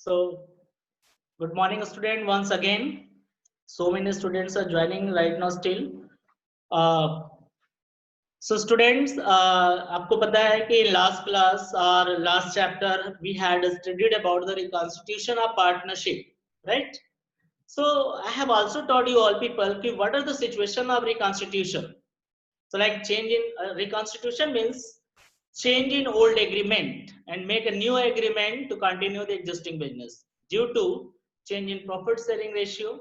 So, good morning, student. Once again, so many students are joining right now still. Uh, so, students, आपको पता है कि last class or last chapter we had studied about the reconstitution of partnership, right? So, I have also taught you all people कि what are the situation of reconstitution. So, like change in reconstitution means change in old agreement and make a new agreement to continue the existing business due to change in profit sharing ratio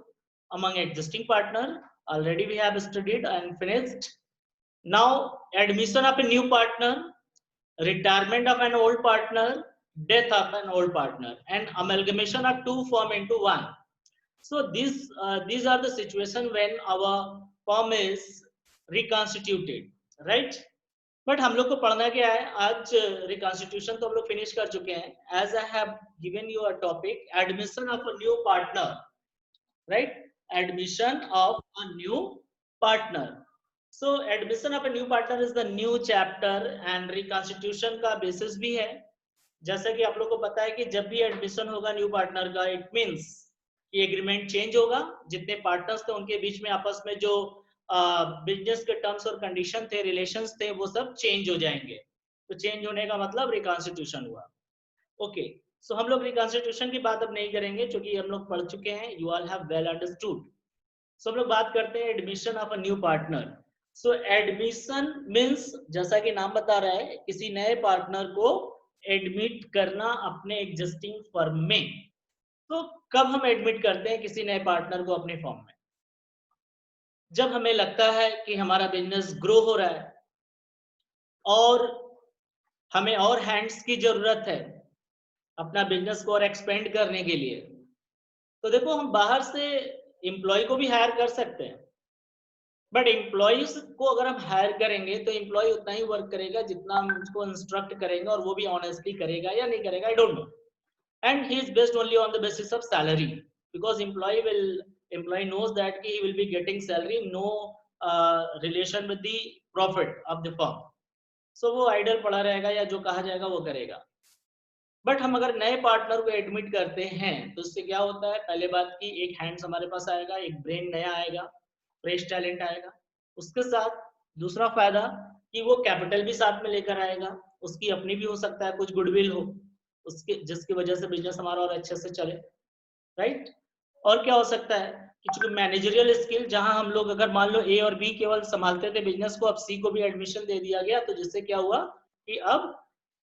among existing partner. Already we have studied and finished. Now admission of a new partner, retirement of an old partner, death of an old partner, and amalgamation of two firm into one. So these are the situation when our firm is reconstituted, right? But हम लोग को पढ़ना क्या है आज reconstitution तो हम लोग फिनिश कर चुके हैं as I have given you a topic admission of a new partner right admission of a new partner so admission of a new partner is the new chapter and reconstitution का basis भी है जैसा कि आप लोग को पता है कि जब भी एडमिशन होगा न्यू पार्टनर का इट मींस कि एग्रीमेंट चेंज होगा जितने पार्टनर्स थे उनके बीच में आपस में जो बिजनेस के टर्म्स और कंडीशन थे रिलेशंस थे वो सब चेंज हो जाएंगे तो चेंज होने का मतलब रिकॉन्स्टिट्यूशन हुआ ओके सो हम लोग रिकॉन्स्टिट्यूशन की बात अब नहीं करेंगे क्योंकि हम लोग पढ़ चुके हैं you all have well understood so हम लोग बात करते हैं admission of a new partner so admission means जैसा कि नाम बता रहा है किसी नए पार्टनर को एडमिट करना अपने एग्जिस्टिंग फर्म में तो कब हम एडमिट करते हैं किसी नए पार्टनर को अपने फर्म में जब हमें लगता है कि हमारा बिजनेस ग्रो हो रहा है और हमें और हैंड्स की जरूरत है अपना बिजनेस को और एक्सपेंड करने के लिए तो देखो हम बाहर से एम्प्लॉय को भी हायर कर सकते हैं बट एम्प्लॉयज को अगर हम हायर करेंगे तो एम्प्लॉय उतना ही वर्क करेगा जितना हम उसको इंस्ट्रक्ट करेंगे और वो भी ऑनेस्टली करेगा या नहीं करेगा I don't know and he is based only on the basis of salary because employee knows that he will be getting salary no relation with the profit of the firm so वो idol पड़ा रहेगा या जो कहा जाएगा वो करेगा but हम अगर नए पार्टनर को एडमिट करते हैं तो इससे क्या होता है पहले बात की एक हैंड्स हमारे पास आएगा एक ब्रेन नया आएगा फ्रेश टैलेंट आएगा उसके साथ दूसरा फायदा कि वो कैपिटल भी साथ में लेकर आएगा उसकी अपनी भी हो सकता है कुछ गुडविल हो उसके जिसकी वजह से बिजनेस हमारा और अच्छे से चले राइट और क्या हो सकता है कि चूंकि मैनेजरियल स्किल जहां हम लोग अगर मान लो ए और बी केवल संभालते थे बिजनेस को अब सी को भी एडमिशन दे दिया गया तो जिससे क्या हुआ कि अब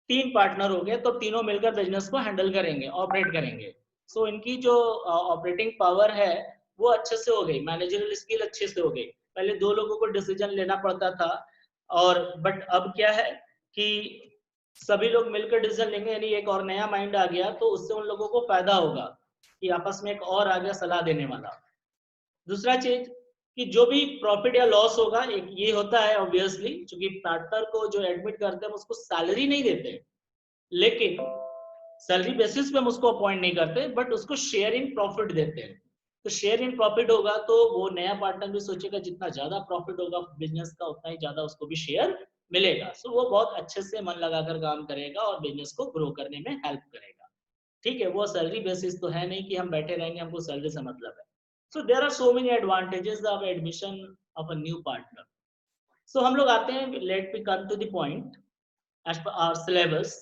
3 पार्टनर हो गए तो तीनों मिलकर बिजनेस को हैंडल करेंगे ऑपरेट करेंगे सो इनकी जो ऑपरेटिंग पावर है वो अच्छे से हो गई मैनेजरियल स्किल अच्छे से हो गई पहले 2 लोगों को डिसीजन लेना पड़ता था और बट अब क्या है कि सभी लोग मिलकर डिसीजन लेंगे यानी एक और नया माइंड आ गया तो उससे उन लोगों को फायदा होगा कि आपस में एक और आ गया सलाह देने वाला दूसरा चीज कि जो भी प्रॉफिट या लॉस होगा एक ये होता है ऑब्वियसली क्योंकि पार्टनर को जो एडमिट करते हैं उसको सैलरी नहीं देते लेकिन सैलरी बेसिस पे हम उसको अपॉइंट नहीं करते बट उसको शेयर इन प्रॉफिट देते हैं तो शेयर इन प्रॉफिट होगा तो वो नया पार्टनर भी सोचेगा जितना ज्यादा प्रॉफिट होगा बिजनेस का उतना ही ज्यादा उसको भी शेयर मिलेगा सो वो बहुत अच्छे से मन लगाकर काम करेगा और बिजनेस को ग्रो करने में हेल्प करेगा ठीक है वो सैलरी बेसिस तो है नहीं कि हम बैठे रहेंगे हमको सैलरी से मतलब है so there are so many advantages of admission of a new partner so हम लोग आते हैं let me come to the point as per our syllabus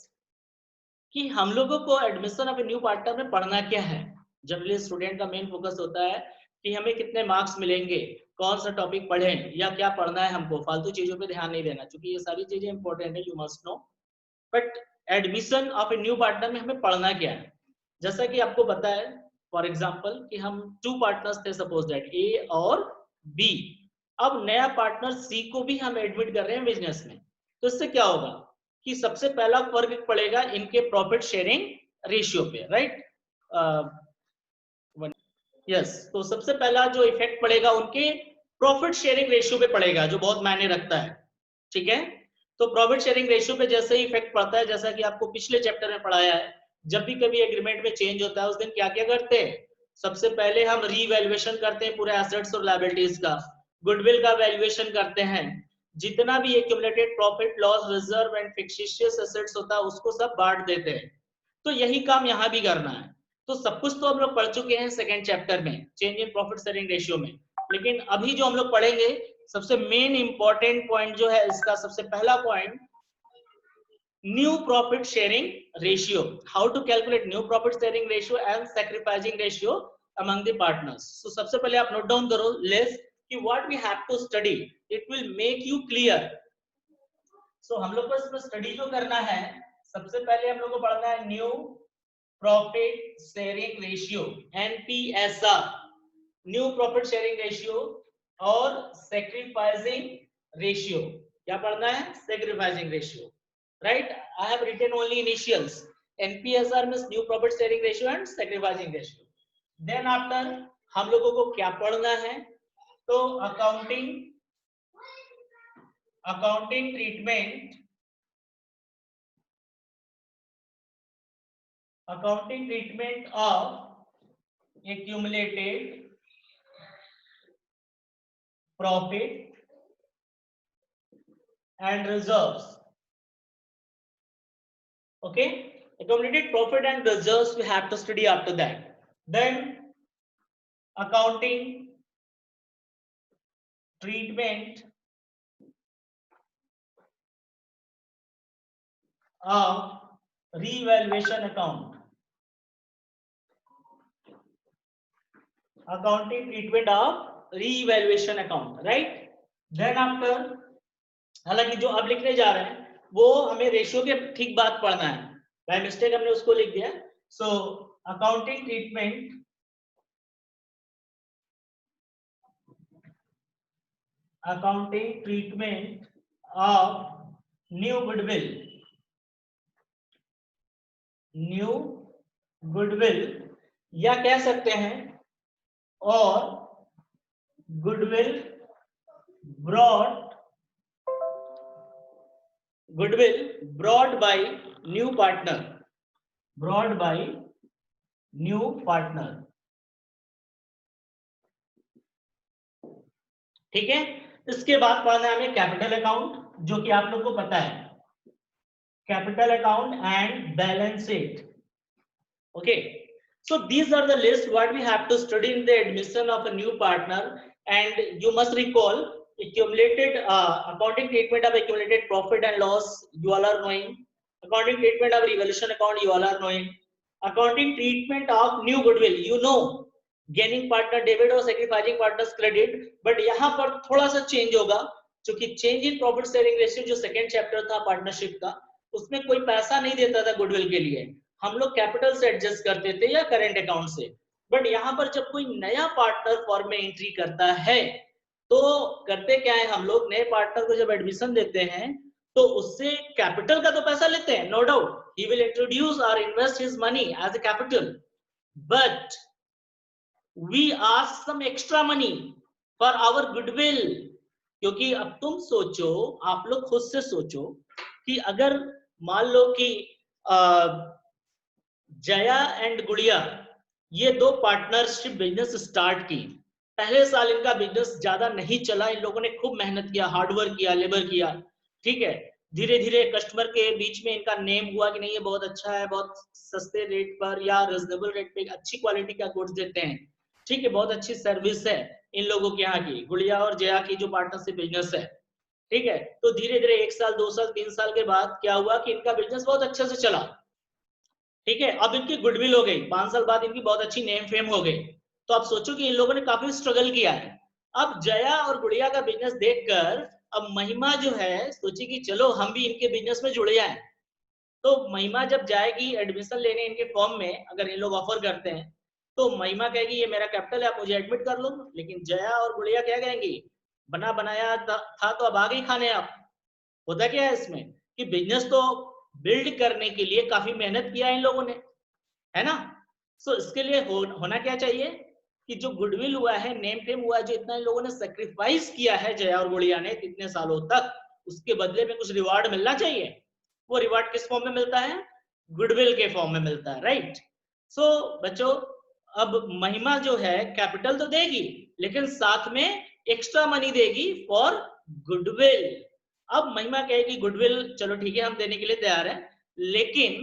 कि हम लोगों को admission of a new partner में पढ़ना क्या है जनरली स्टूडेंट का मेन फोकस होता है कि हमें कितने मार्क्स मिलेंगे कौन सा टॉपिक पढ़ें या क्या पढ़ना है हमको फालतू चीजों पे ध्यान नहीं देना क्योंकि ये सारी चीजें इंपॉर्टेंट है you must know but admission of a new partner में हमें पढ़ना क्या है जैसा कि आपको पता है फॉर एग्जाम्पल कि हम 2 पार्टनर्स थे सपोज दैट ए और बी अब नया पार्टनर सी को भी हम एडमिट कर रहे हैं बिजनेस में तो इससे क्या होगा कि सबसे पहला फर्क पड़ेगा इनके प्रॉफिट शेयरिंग रेशियो पे राइट यस तो सबसे पहला जो इफेक्ट पड़ेगा उनके प्रॉफिट शेयरिंग रेशियो पे पड़ेगा जो बहुत मायने रखता है ठीक है तो प्रॉफिट शेयरिंग रेशियो पे जैसे ही इफेक्ट पड़ता है जैसा कि आपको पिछले चैप्टर में पढ़ाया है जब भी कभी एग्रीमेंट में चेंज होता है उस दिन क्या क्या करते हैं सबसे पहले हम रीवैल्यूएशन करते हैं पूरे एसेट्स और लायबिलिटीज का गुडविल का वैल्यूएशन करते हैं जितना भी accumulated profit loss reserve and fictitious assets होता है उसको सब बांट देते हैं तो यही काम यहाँ भी करना है तो सब कुछ तो हम लोग पढ़ चुके हैं सेकेंड चैप्टर में, change in profit sharing ratio में। लेकिन अभी जो हम लोग पढ़ेंगे सबसे मेन इंपॉर्टेंट पॉइंट जो है इसका, सबसे पहला point, new profit sharing ratio, how to calculate new profit sharing ratio and sacrificing ratio among the partners. So सबसे पहले आप नोट डाउन करो लेस कि what we have to study, it will make you clear. So हम लोग को इसमें स्टडी जो करना है, सबसे पहले हम लोग को पढ़ना है new profit sharing ratio, NPSR, new profit sharing ratio, और सैक्रिफाइसिंग रेशियो। क्या पढ़ना है? Sacrificing ratio, right? I have written only initials. NPSR means new profit sharing ratio and sacrificing ratio. Then after हम लोगों को क्या पढ़ना है? तो accounting treatment, accounting treatment of accumulated profit and reserves. Okay, accumulated profit and reserves we have to study after that. Then accounting treatment of revaluation account, accounting treatment of revaluation account, right? Then after, हालांकि जो अब लिखने जा रहे हैं वो हमें ratio के ठीक बात पढ़ना है, बाय मिस्टेक हमने उसको लिख दिया। So accounting treatment of new goodwill, या कह सकते हैं और goodwill brought by new partner, ठीक है। इसके बाद पढ़ना है हमें कैपिटल अकाउंट, जो कि आप लोग को पता है, capital account and balance sheet. Okay, so these are the list what we have to study in the admission of a new partner, and you must recall accumulated accounting treatment of accumulated profit and loss, you all are knowing. Accounting treatment of revaluation account, you all are knowing. Accounting treatment of new goodwill, you know, gaining partner debit और sacrificing partners credit, but यहाँ पर थोड़ा सा change होगा, क्योंकि change in profit sharing ratio जो second chapter था partnership का, उसमें कोई पैसा नहीं देता था गुडविल के लिए, हम लोग कैपिटल से एडजस्ट करते थे या करेंट अकाउंट से। बट यहाँ पर जब कोई नया पार्टनर फॉर्म में एंट्री करता है तो करते क्या है, हम लोग नए पार्टनर को जब एडमिशन देते हैं तो उससे कैपिटल का तो पैसा लेते हैं, no doubt, he will introduce और invest his money as a capital, but we ask some extra money for our goodwill. क्योंकि अब तुम सोचो, आप लोग खुद से सोचो कि अगर मान लो कि जया एंड गुड़िया ये दो पार्टनरशिप बिजनेस स्टार्ट की, पहले साल इनका बिजनेस ज्यादा नहीं चला, इन लोगों ने खूब मेहनत किया, हार्डवर्क किया, लेबर किया, ठीक है, धीरे धीरे कस्टमर के बीच में इनका नेम हुआ कि नहीं ये बहुत अच्छा है, बहुत सस्ते रेट पर या रिजनेबल रेट पे अच्छी क्वालिटी का गुड्स देते हैं, ठीक है, बहुत अच्छी सर्विस है इन लोगों के यहाँ की, गुड़िया और जया की जो पार्टनरशिप बिजनेस है, ठीक है। तो धीरे धीरे 1 साल 2 साल 3 साल के बाद क्या हुआ कि इनका बिजनेस बहुत अच्छे से चला, ठीक है, अब इनकी गुडविल हो गई, 5 साल बाद इनकी बहुत अच्छी नेम फेम हो गई। तो आप सोचो कि इन लोगों ने काफी स्ट्रगल किया है। अब जया और गुड़िया का बिजनेस देखकर अब महिमा जो है सोची कि चलो हम भी इनके बिजनेस में जुड़ जाएं। तो महिमा जब जाएगी एडमिशन लेने इनके फॉर्म में, अगर इन लोग ऑफर करते हैं तो महिमा कहेगी ये मेरा कैपिटल है, आप मुझे एडमिट कर लो। लेकिन जया और गुड़िया क्या कहेंगी, बना बनाया था तो अब आ गई खाने आप। होता क्या है इसमें कि बिजनेस तो बिल्ड करने के लिए काफी मेहनत किया इन लोगों ने, है ना। सो इसके लिए होना क्या चाहिए कि जो गुडविल हुआ है, नेम फेम हुआ है, जो इतना इन लोगों ने सेक्रीफाइस किया है जया और गुड़िया ने कितने सालों तक, उसके बदले में कुछ रिवार्ड मिलना चाहिए। वो रिवार्ड किस फॉर्म में मिलता है, गुडविल के फॉर्म में मिलता है, राइट। सो बच्चों, अब महिमा जो है कैपिटल तो देगी लेकिन साथ में एक्स्ट्रा मनी देगी फॉर गुडविल। अब महिमा कहेगी गुडविल चलो ठीक है हम देने के लिए तैयार हैं, लेकिन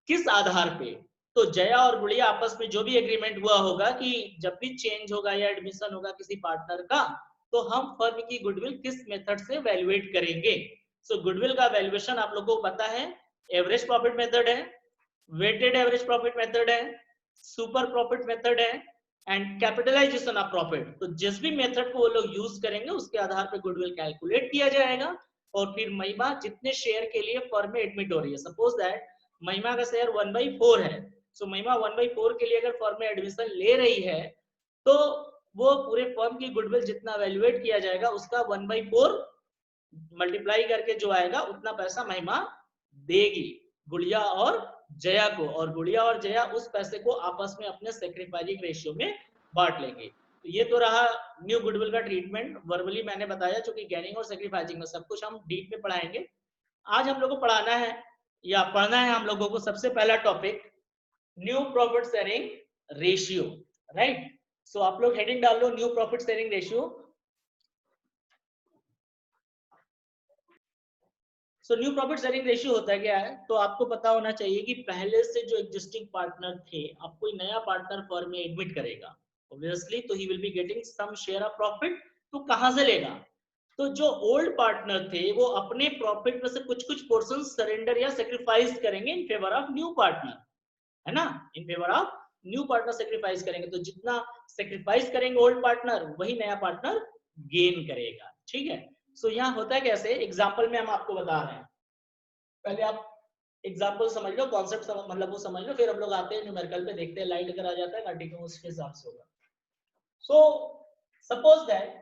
किस आधार पे, तो जया और गुड़िया आपस में जो भी एग्रीमेंट हुआ होगा कि जब भी चेंज होगा या एडमिशन होगा किसी पार्टनर का, तो हम फर्म की गुडविल किस मेथड से वैल्यूएट करेंगे। सो गुडविल का वैल्यूएशन आप लोगों को पता है, एवरेज प्रॉफिट मेथड है, वेटेड एवरेज प्रॉफिट मेथड है, सुपर प्रॉफिट मेथड है एंड कैपिटलाइजेशन ऑफ प्रॉफिट। तो जिस भी मेथड को वो लोग यूज करेंगे उसके आधार पर गुडविल कैलकुलेट किया जाएगा और फिर महिमा जितने शेयर के लिए फर्म में एडमिट हो रही है, सपोज दैट महिमा का शेयर 1/4 है, सो महिमा 1/4 के लिए अगर फर्म में एडमिशन ले रही है तो वो पूरे फर्म की गुडविल जितना वैल्यूएट किया जाएगा उसका 1/4 मल्टीप्लाई करके जो आएगा उतना पैसा महिमा देगी गुड़िया और जया को, और गुड़िया और जया उस पैसे को आपस में अपने सैक्रिफाइसिंग रेशियो में बांट लेंगे। तो ये तो रहा न्यू गुडविल का ट्रीटमेंट, वर्बली मैंने बताया, जो कि गेनिंग और सैक्रिफाइसिंग में सब कुछ हम डीप में पढ़ाएंगे। आज हम लोग को पढ़ाना है या पढ़ना है हम लोगों को सबसे पहला topic new profit sharing ratio, right. So आप लोग हेडिंग डाल लो new profit sharing ratio. So new profit sharing ratio होता क्या है, तो आपको पता होना चाहिए कि पहले से जो एग्जिस्टिंग पार्टनर थे, अब कोई नया पार्टनर फर्म में एडमिट करेगा ऑब्वियसली, तो he will be getting some share of profit. तो कहां से लेगा, तो जो ओल्ड पार्टनर थे वो अपने प्रॉफिट में से कुछ कुछ पोर्शन सरेंडर या सेक्रीफाइस करेंगे in favour of new partner, है ना, in favour of new partner sacrifice करेंगे। तो जितना सेक्रीफाइस करेंगे ओल्ड पार्टनर वही नया पार्टनर गेन करेगा, ठीक है। सो यहाँ होता है कैसे, एग्जाम्पल में हम आपको बता रहे हैं, पहले आप एग्जाम्पल समझ लो, कॉन्सेप्ट मतलब वो समझ लो, फिर हम लोग आते हैं न्यूमेरिकल पे, देखते हैं लाइट अगर आ जाता है ना, ठीक है, उसके हिसाब से होगा। So suppose that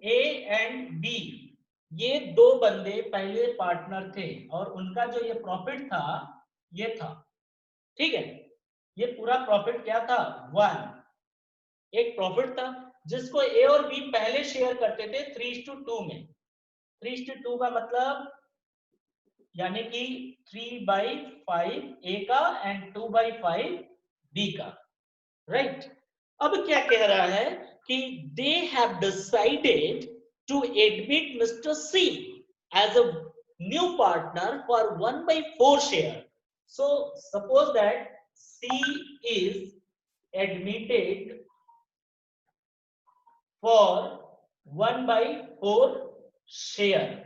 A and B, ये दो बंदे पहले पार्टनर थे और उनका जो ये प्रॉफिट था ये था, ठीक है, ये पूरा प्रॉफिट क्या था 1, एक प्रॉफिट था जिसको ए और बी पहले शेयर करते थे 3:2 में। 3:2 का मतलब यानी कि 3/5 ए का एंड 2/5 बी का, राइट। अब क्या कह रहा है कि they have decided to admit mister C as a new partner for 1/4 share. So suppose that C is admitted for 1/4 share.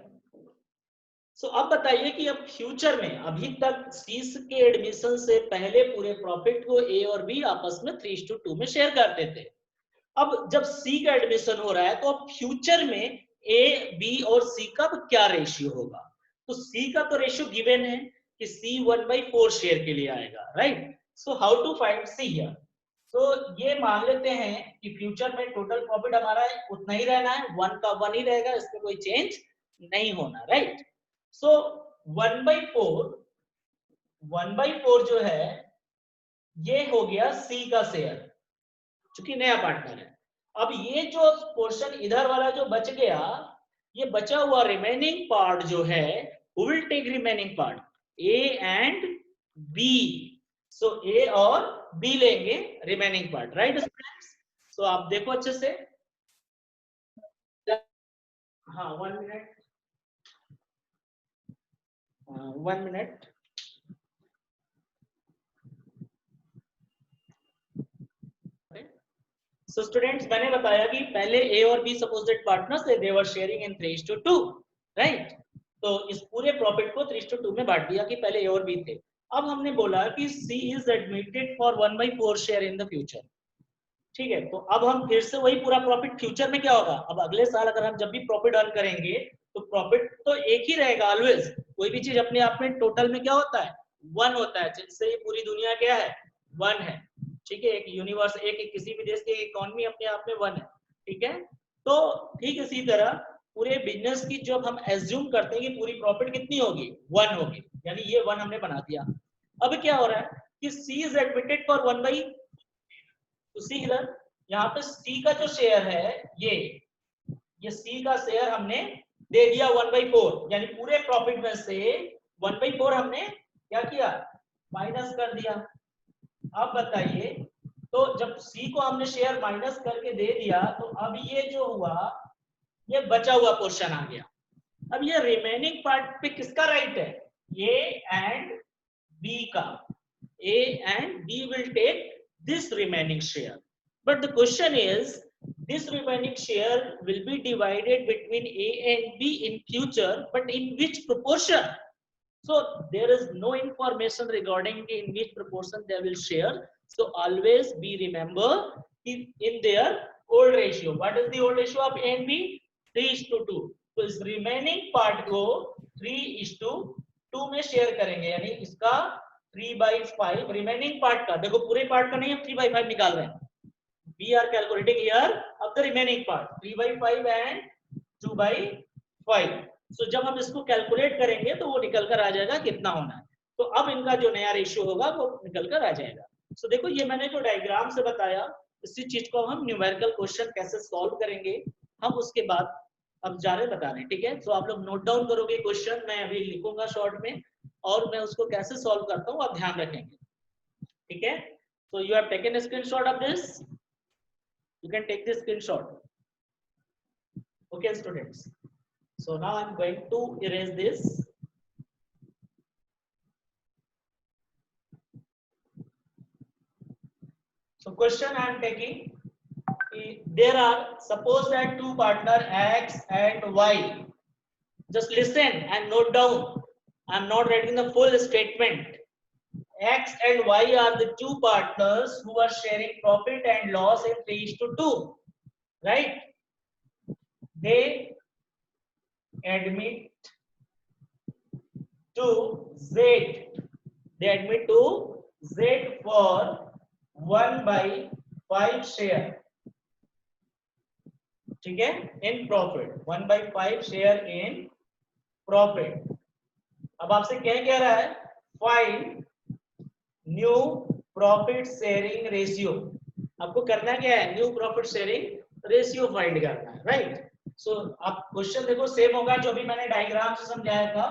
So अब बताइए कि अब फ्यूचर में, अभी तक सीस के एडमिशन से पहले पूरे प्रॉफिट को ए और बी आपस में 3:2 में शेयर करते थे। अब जब सी का एडमिशन हो रहा है तो अब फ्यूचर में ए बी और सी का क्या रेशियो होगा, तो सी का तो रेशियो गिवन है कि सी 1/4 शेयर के लिए आएगा, right. So how to find C here, तो ये मान लेते हैं कि फ्यूचर में टोटल प्रॉफिट हमारा उतना ही रहना है, 1 का 1 ही रहेगा, इसमें कोई चेंज नहीं होना, राइट। सो 1/4 जो है ये हो गया सी का शेयर, चूंकि नया पार्टनर है। अब ये जो पोर्शन इधर वाला जो बच गया, ये बचा हुआ रिमेनिंग पार्ट जो है, who will take remaining part, A and B। So A और B लेंगे रिमेनिंग पार्ट, राइट स्टूडेंट्स। सो आप देखो अच्छे से, हाँ 1 मिनट, 1 मिनट। सो स्टूडेंट्स मैंने बताया कि पहले ए और बी सपोजिट पार्टनर्स थे, दे वर शेयरिंग इन 3:2, राइट। तो इस पूरे प्रॉफिट को 3:2 में बांट दिया कि पहले ए और बी थे। अब हमने बोला कि C is admitted for 1/4 share in the future, ठीक है। तो अब हम फिर से वही पूरा प्रॉफिट फ्यूचर में क्या होगा, अब अगले साल अगर हम जब भी प्रॉफिट अर्न करेंगे तो प्रॉफिट तो एक ही रहेगा ऑलवेज, कोई भी चीज अपने आप में टोटल में क्या होता है 1 होता है, जिससे ये पूरी दुनिया क्या है 1 है, ठीक है। एक यूनिवर्स, एक किसी भी देश की इकोनॉमी अपने आप में 1 है, ठीक है। तो ठीक इसी तरह पूरे बिजनेस की जब हम एज्यूम करते हैं कि पूरी प्रॉफिट कितनी होगी 1 होगी, यानी ये 1 हमने बना दिया। अब क्या हो रहा है कि सी इज एडमिटेड फॉर 1/, तो सी इधर, यहाँ पे सी का जो शेयर है ये सी का शेयर हमने दे दिया 1/4, यानी पूरे प्रॉफिट में से 1/4 हमने क्या किया माइनस कर दिया। अब बताइए, तो जब सी को हमने शेयर माइनस करके दे दिया तो अब ये जो हुआ ये बचा हुआ पोर्शन आ गया। अब ये रिमेनिंग पार्ट पे किसका राइट है, ए एंड बी का, A and B will take this remaining share. But the question is, this remaining share will be divided between A and B in future, but in which proportion? So there is no information regarding in which proportion they will share. So always be remember in their old ratio. What is the old ratio of A and B? 3:2. तो इस remaining part को 3:2 में share करेंगे, यानी इसका 3/5 remaining part का, देखो पूरे पार्ट का नहीं हम 3/5 निकाल रहे हैं, we are calculating here of the remaining part 3/5 and 2/5. So जब हम इसको कैलकुलेट करेंगे तो वो निकल कर आ जाएगा कितना होना है। तो अब इनका जो नया रेशियो होगा वो निकल कर आ जाएगा। सो देखो ये मैंने जो डायग्राम से बताया, इसी चीज को हम न्यूमेरिकल क्वेश्चन कैसे सॉल्व करेंगे हम उसके बाद अब जा रहे बता रहे हैं, ठीक है। सो आप लोग नोट डाउन करोगे क्वेश्चन, मैं अभी लिखूंगा शॉर्ट में और मैं उसको कैसे सॉल्व करता हूँ आप ध्यान रखेंगे, ठीक है। So you have taken a screenshot of this, you can take this screenshot. Okay students, so now I'm going to erase this. So question I am taking, there are, suppose that two partner X and Y, just listen and note down, I'm not writing the full statement. X and Y are the two partners who are sharing profit and loss in 3:2, right? They admit to Z. They admit to Z for 1/5 share. ठीक है, in profit 1/5 share in profit. अब आपसे क्या कह रहा है, find new profit sharing ratio. आपको करना क्या है, new profit sharing ratio find करना है, राइट। सो आप क्वेश्चन देखो सेम होगा जो भी मैंने डायग्राम से समझाया था,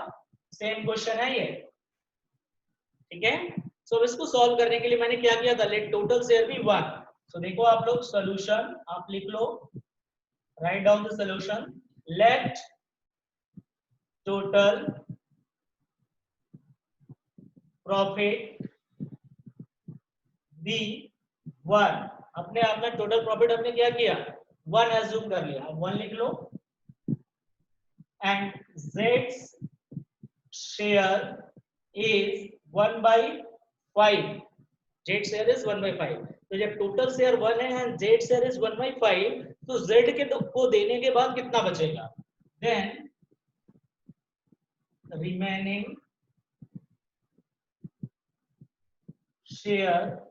सेम क्वेश्चन है ये, ठीक है। सो इसको सॉल्व करने के लिए मैंने क्या किया था, let total share be 1। So देखो आप लोग सॉल्यूशन आप लिख लो, write down the solution, let total profit be 1। अपने आपने टोटल प्रॉफिट हमने क्या किया, 1 एज्यूम कर लिया, अब 1 लिख लो। And Z's share is 1/5, Z share is 1/5। तो जब टोटल शेयर 1 है एंड Z शेयर इज 1/5, तो Z के को देने के बाद कितना बचेगा, then remaining share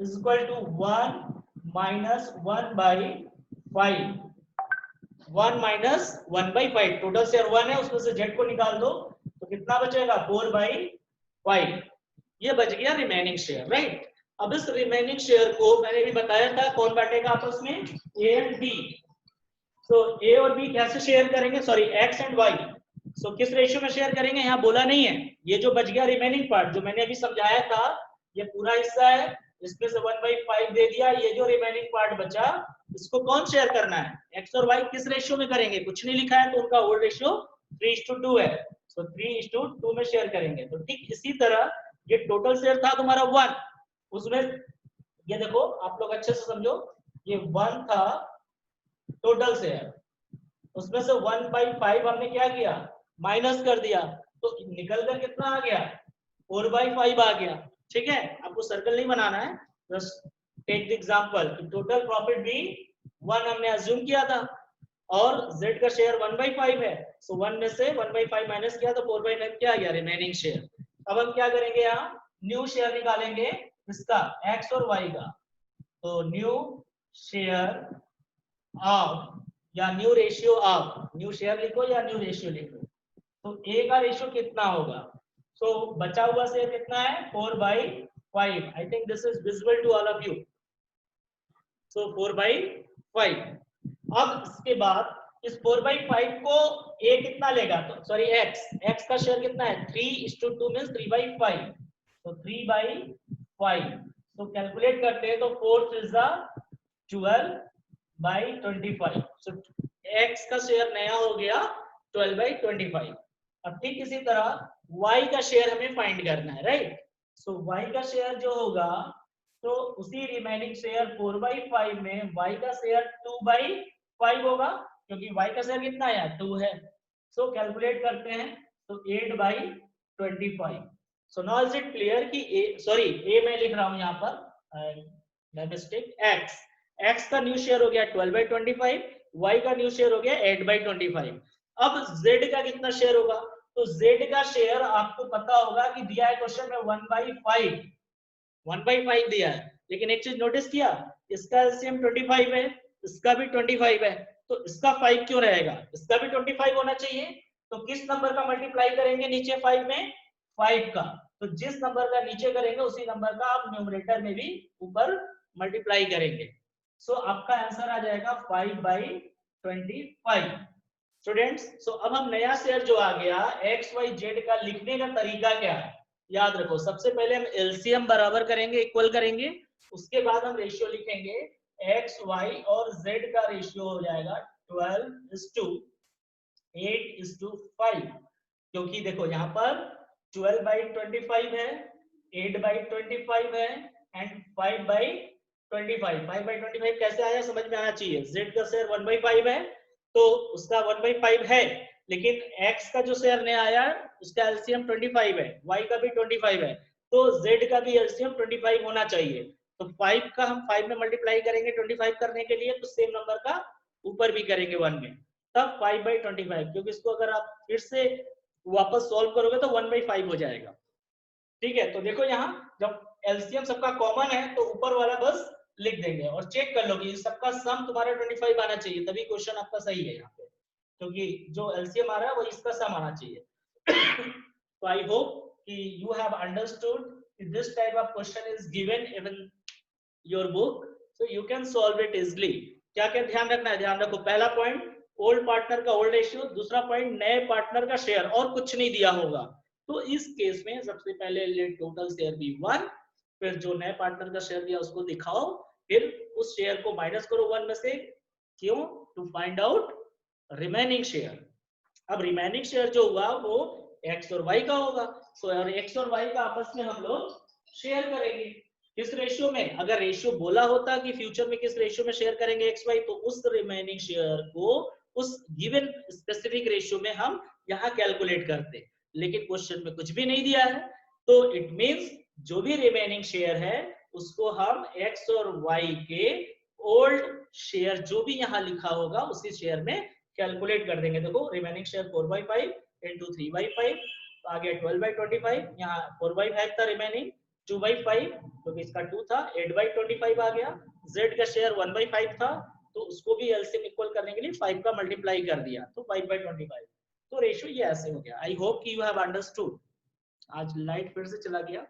is equal to 1 minus 1/5, 1 minus 1/5। Total share 1 है, उसमें से Z को निकाल दो तो कितना बचेगा, 4/5। ये बच गया रिमेनिंग शेयर, राइट। अब इस रिमेनिंग शेयर को मैंने भी बताया था कौन बांटेगा आपस में, A एंड B। तो A और B कैसे शेयर करेंगे, सॉरी X एंड Y, सो किस रेशियो में शेयर करेंगे यहाँ बोला नहीं है। ये जो बच गया रिमेनिंग पार्ट जो मैंने अभी समझाया था, ये पूरा हिस्सा है, इसमें से 1/5 दे दिया, ये जो रिमेनिंग पार्ट बचा इसको कौन शेयर करना है, X और Y किस रेशियो में करेंगे, कुछ नहीं लिखा है तो उनका ओल्ड रेशियो 3:2 है, सो 3:2 में शेयर करेंगे। तो ठीक इसी तरह ये टोटल शेयर था तुम्हारा 1, उसमें ये देखो आप लोग अच्छे से समझो, ये 1 था टोटल शेयर, उसमें से 1/5 हमने क्या किया, माइनस कर दिया, तो निकल कर कितना आ गया, 4/5 आ गया, ठीक है। आपको सर्कल नहीं बनाना है, बस take the example, total profit भी 1 हमने अज्यूम किया था और Z का शेयर 1/5 है, सो 1 में से 1/5 माइनस किया तो 4/5 क्या आ गया, रिमेनिंग शेयर। अब हम क्या करेंगे, यहाँ न्यू शेयर निकालेंगे इसका, X और Y का, तो न्यू शेयर ऑफ या new ratio of, new share लिखो या न्यू रेशियो लिखो, तो A का रेशियो कितना होगा, सो बचा हुआ शेयर कितना है, 4/5। I think this is visible to all of you, so 4/5। अब इसके बाद इस 4/5 को A कितना लेगा, तो सॉरी X का शेयर कितना है, 3:2 मींस 3/5, तो 3/5। तो कैलकुलेट करते हैं तो 4 इज द 12/25, सो X का शेयर नया हो गया 12/25। अब ठीक इसी तरह Y का शेयर हमें फाइंड करना है, राइट। सो y का शेयर जो होगा तो उसी रिमेनिंग शेयर 4/5 में y का शेयर 2/5 होगा, क्योंकि y का शेयर कितना है 2 है। सो कैलकुलेट करते हैं, तो 8/25। So now is it clear कि a मैं लिख रहा हूं यहाँ पर बाय मिस्टेक x का न्यू शेयर हो गया 12/25, y का न्यू शेयर हो गया 8/25। अब z का कितना शेयर होगा, तो z का शेयर आपको पता होगा कि दिया है क्वेश्चन में 1/5 दिया है, लेकिन एक चीज नोटिस किया, इसका एलसीएम 25 है, इसका भी 25 है, तो इसका 5 क्यों रहेगा, इसका भी 25 होना चाहिए। तो किस नंबर का मल्टीप्लाई करेंगे नीचे 5 में, 5 का, तो जिस नंबर का नीचे करेंगे उसी नंबर का आप न्यूमरेटर में भी ऊपर मल्टीप्लाई करेंगे। सो आपका आंसर आ जाएगा 5/25। स्टूडेंट्स, सो अब हम नया शेयर जो आ गया एक्स वाई जेड का लिखने का तरीका क्या है, याद रखो, सबसे पहले हम एलसीएम बराबर करेंगे, इक्वल करेंगे, उसके बाद हम रेशियो लिखेंगे, एक्स वाई और जेड का रेशियो हो जाएगा 12:8:5, क्योंकि देखो यहाँ पर 12/25 है, 8/25 है एंड 5/25। 5/25 कैसे आया समझ में आना चाहिए, जेड का शेयर 1/5 है तो उसका 1/5 है, लेकिन x का जो शेयर नया आया उसका एलसीएम 25 है, y का भी 25 है, तो z का भी एलसीएम 25 होना चाहिए। तो 5 का हम 5 में मल्टीप्लाई करेंगे 25 करने के लिए, तो सेम नंबर का ऊपर भी करेंगे 1 में, तब 5/25, क्योंकि इसको अगर आप फिर से वापस सॉल्व करोगे तो 1/5 हो जाएगा। ठीक है, तो देखो यहाँ जब एलसीएम सबका कॉमन है तो ऊपर वाला बस लिख देंगे और चेक कर लो कि सबका सम तुम्हारा 25 आना चाहिए, तभी क्वेश्चन आपका सही है यहाँ पे, क्योंकि जो एलसीएम आ रहा है वो इसका सम आना चाहिए। तो आई होप कि you have understood this type of question is given even your book, so you can solve it easily. क्या क्या ध्यान रखना है, ध्यान रखो, पहला पॉइंट ओल्ड पार्टनर का ओल्ड रेशियो, दूसरा पॉइंट नए पार्टनर का शेयर, और कुछ नहीं दिया होगा, तो इस केस में सबसे पहले लेट टोटल शेयर बी 1, फिर जो नए पार्टनर का शेयर दिया उसको दिखाओ, फिर उस शेयर को माइनस करो 1 में से, क्यों, to find out remaining share. अब रिमेनिंग शेयर जो हुआ वो एक्स और वाई का होगा, सो और एक्स और वाई का आपस में हम लोग शेयर करेंगे, किस रेशियो में, अगर रेशियो बोला होता कि फ्यूचर में किस रेशियो में शेयर करेंगे एक्स वाई, तो उस रिमेनिंग शेयर को उस गिवन स्पेसिफिक रेशियो में हम यहाँ कैलकुलेट करते, लेकिन क्वेश्चन में कुछ भी नहीं दिया है, तो इट मींस जो भी रिमेनिंग शेयर है उसको हम एक्स और वाई के ओल्ड शेयर जो भी यहाँ लिखा होगा उसी शेयर में कैलकुलेट कर देंगे। देखो रिमेनिंग शेयर 4/5 इंटू 3/5, तो आ गया 12/25, यहाँ 4/5 था रिमेनिंग, 2/5 क्योंकि इसका 2 था, 8/25 आ गया, z का शेयर 1/5 था तो उसको भी एलसीएम इक्वल करने के लिए 5 का मल्टीप्लाई कर दिया, तो 5/25, तो रेशियो ये ऐसे हो गया। आई होप कि यू हैव अंडरस्टूड। आज लाइट फिर से चला गया।